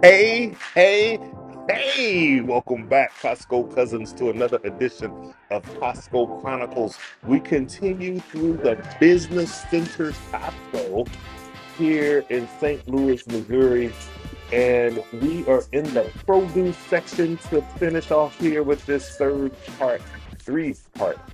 Hey, hey, hey! Welcome back, Costco cousins, to another edition of Costco Chronicles. We continue through the business center Costco here in St. Louis, Missouri, and we are in the produce section to finish off here with this three-part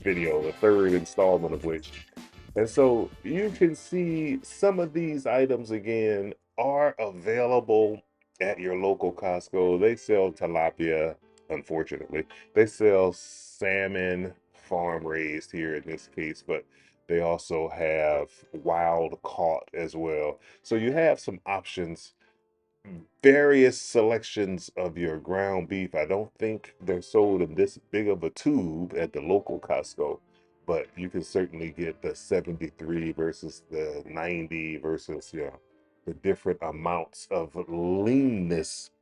video, the third installment of which. And so you can see some of these items again are available at your local Costco. They sell tilapia, unfortunately. They sell salmon, farm raised here in this case, but they also have wild caught as well. So you have some options, various selections of your ground beef. I don't think they're sold in this big of a tube at the local Costco, but you can certainly get the 73 versus the 90 versus, the different amounts of leanness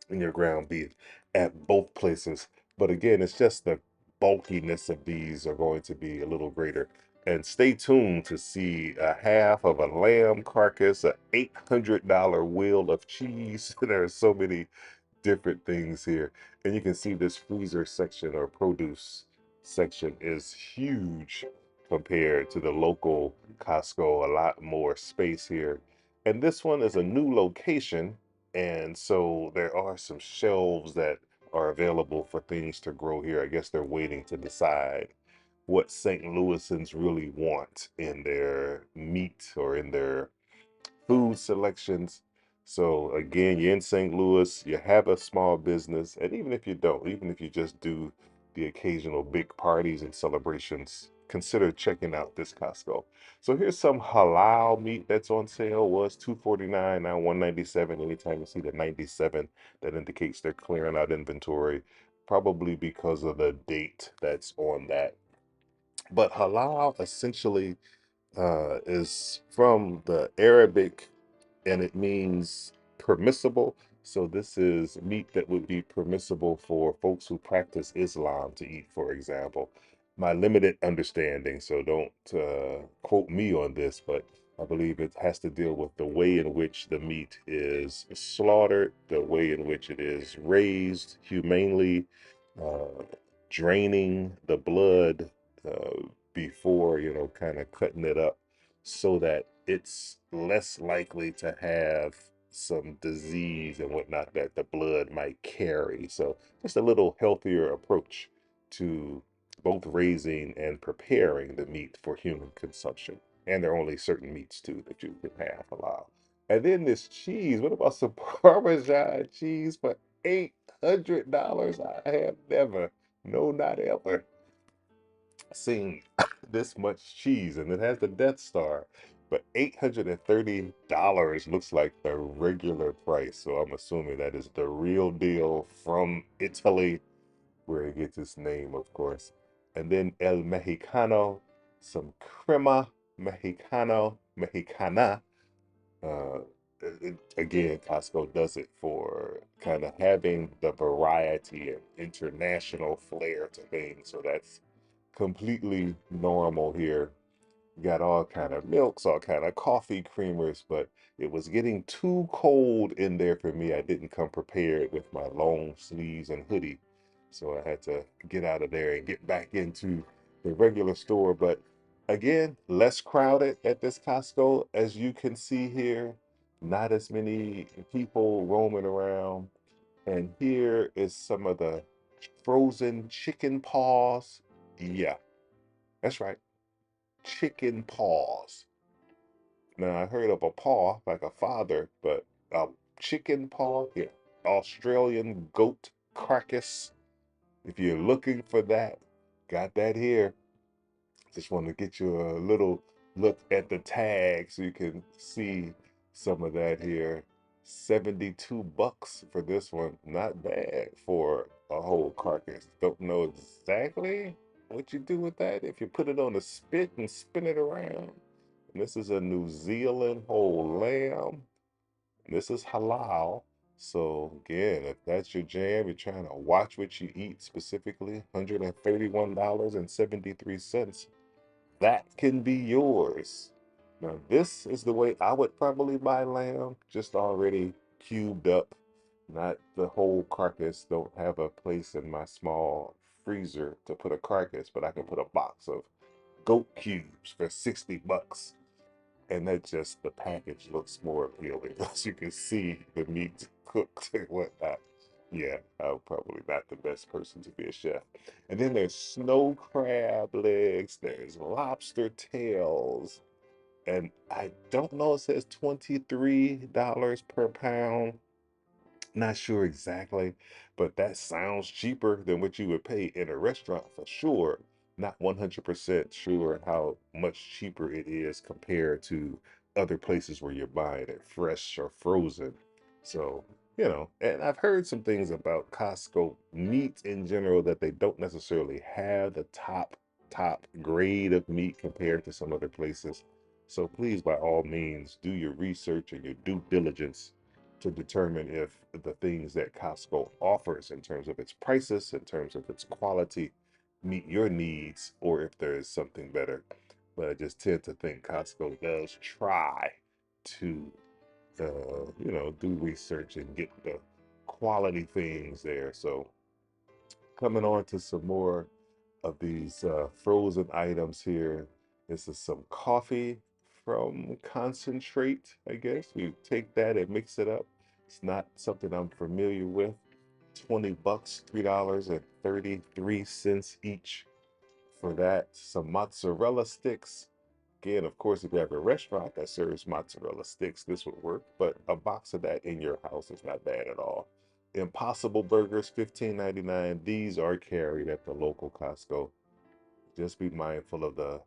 in your ground beef at both places. But again, it's just the bulkiness of these are going to be a little greater. And stay tuned to see a half of a lamb carcass, a $800 wheel of cheese. There are so many different things here. And you can see this freezer section or produce section is huge compared to the local Costco, a lot more space here. And this one is a new location, and so there are some shelves that are available for things to grow here. I guess they're waiting to decide what St. Louisans really want in their meat or in their food selections. So again, you're in St. Louis, you have a small business, and even if you don't, even if you just do the occasional big parties and celebrations, consider checking out this Costco. So here's some halal meat that's on sale. Was $249, now $197. Anytime you see the 97, that indicates they're clearing out inventory, probably because of the date that's on that. But halal essentially is from the Arabic, and it means permissible. So this is meat that would be permissible for folks who practice Islam to eat, for example. My limited understanding, so don't quote me on this, but I believe it has to deal with the way in which the meat is slaughtered, the way in which it is raised humanely, uh, draining the blood before, kind of cutting it up so that it's less likely to have some disease and whatnot that the blood might carry. So just a little healthier approach to both raising and preparing the meat for human consumption. And there are only certain meats too that you can have allowed. And then this cheese. What about some Parmesan cheese for $800? I have never, no, not ever seen this much cheese, and it has the Death Star. But $830 looks like the regular price. So I'm assuming that is the real deal from Italy, where it gets its name, of course. And then El Mexicano, some crema mexicana. Uh, Again, Costco does it for kind of having the variety and international flair to things. So that's completely normal here. Got all kind of milks, all kind of coffee creamers, but it was getting too cold in there for me. I didn't come prepared with my long sleeves and hoodie. So I had to get out of there and get back into the regular store. But again, less crowded at this Costco, as you can see here. Not as many people roaming around. And here is some of the frozen chicken paws. Yeah, that's right. Chicken paws. Now I heard of a paw like a father, but a chicken paw, yeah. Australian goat carcass. If you're looking for that, got that here. Just want to get you a little look at the tag so you can see some of that here. 72 bucks for this one. Not bad for a whole carcass. Don't know exactly what you do with that. If you put it on a spit and spin it around. And this is a New Zealand whole lamb. And this is halal. So again, if that's your jam, you're trying to watch what you eat specifically, $131.73, that can be yours. Now, this is the way I would probably buy lamb, just already cubed up. not the whole carcass. Don't have a place in my small freezer to put a carcass, but I can put a box of goat cubes for $60. And that just, the package looks more appealing as you can see the meat cooked and whatnot. Yeah, I'm probably not the best person to be a chef. And then there's snow crab legs, there's lobster tails, and I don't know, it says $23 per pound. Not sure exactly, but that sounds cheaper than what you would pay in a restaurant for sure. Not 100% sure how much cheaper it is compared to other places where you're buying it fresh or frozen. So, and I've heard some things about Costco meat in general that they don't necessarily have the top grade of meat compared to some other places. So please, by all means, do your research and your due diligence to determine if the things that Costco offers in terms of its prices, in terms of its quality, meet your needs, or if there is something better. But I just tend to think Costco does try to, do research and get the quality things there. So coming on to some more of these frozen items here. This is some coffee from concentrate, I guess. You take that and mix it up. It's not something I'm familiar with. $20, $3.33 each for that. Some mozzarella sticks. Again, of course, if you have a restaurant that serves mozzarella sticks, this would work, but a box of that in your house is not bad at all. Impossible Burgers, $15.99. These are carried at the local Costco. Just be mindful of the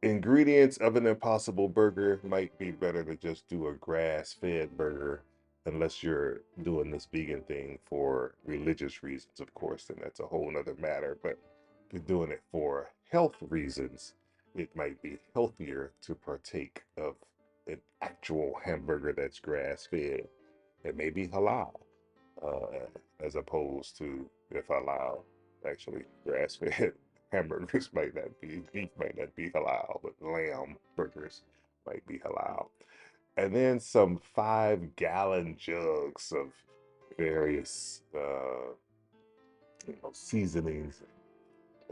ingredients of an Impossible Burger. Might be better to just do a grass-fed burger, unless you're doing this vegan thing for religious reasons, of course, and that's a whole nother matter. But if you're doing it for health reasons, it might be healthier to partake of an actual hamburger that's grass-fed. It may be halal, uh, as opposed to, if halal, actually grass-fed hamburgers might not be, beef might not be halal, but lamb burgers might be halal. And then some 5-gallon jugs of various, seasonings,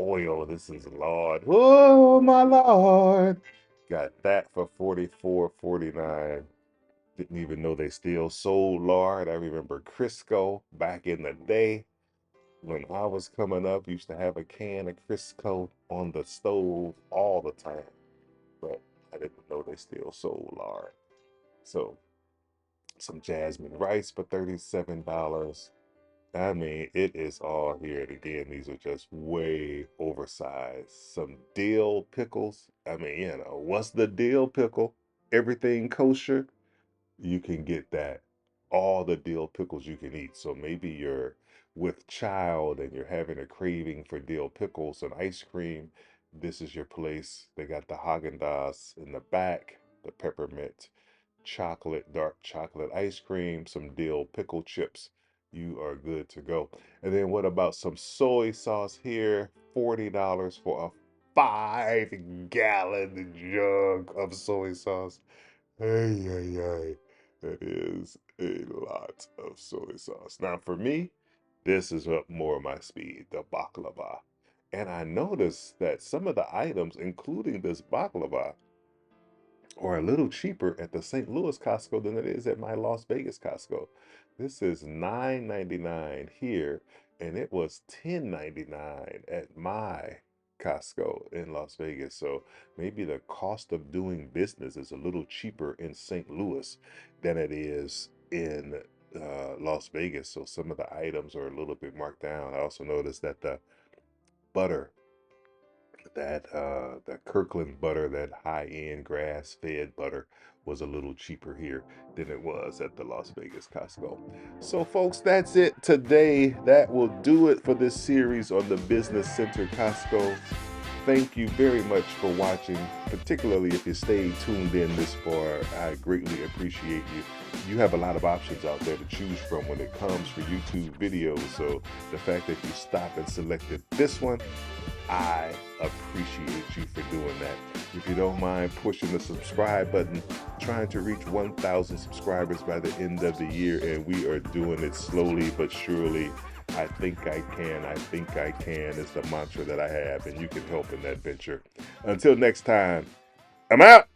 oil. This is Lord. Oh my Lord. Got that for 44.49. Didn't even know they still sold lard. I remember Crisco back in the day when I was coming up, used to have a can of Crisco on the stove all the time. But I didn't know they still sold lard. So some jasmine rice for $37. I mean, it is all here. And again, these are just way oversized. Some dill pickles. I mean, what's the dill pickle? Everything kosher, you can get that. All the dill pickles you can eat. So maybe you're with child and you're having a craving for dill pickles and ice cream. This is your place. They got the Haagen-Dazs in the back, the peppermint chocolate, dark chocolate ice cream, some dill pickle chips. You are good to go. And then what about some soy sauce here? $40 for a 5-gallon jug of soy sauce. Hey, hey, hey. That is a lot of soy sauce. Now, for me, this is up more my speed, the baklava. And I noticed that some of the items, including this baklava, or a little cheaper at the St. Louis Costco than it is at my Las Vegas Costco. This is $9.99 here, and it was $10.99 at my Costco in Las Vegas. So maybe the cost of doing business is a little cheaper in St. Louis than it is in Las Vegas. So some of the items are a little bit marked down. I also noticed that the butter, that Kirkland butter, that high-end grass-fed butter, was a little cheaper here than it was at the Las Vegas Costco. So folks, that's it today. That will do it for this series on the Business Center Costco. Thank you very much for watching, particularly if you stayed tuned in this far. I greatly appreciate you. You have a lot of options out there to choose from when it comes for YouTube videos. So the fact that you stopped and selected this one, I appreciate you for doing that. If you don't mind pushing the subscribe button, trying to reach 1,000 subscribers by the end of the year, and we are doing it slowly but surely. I think I can is the mantra that I have, and you can help in that venture. Until next time, I'm out.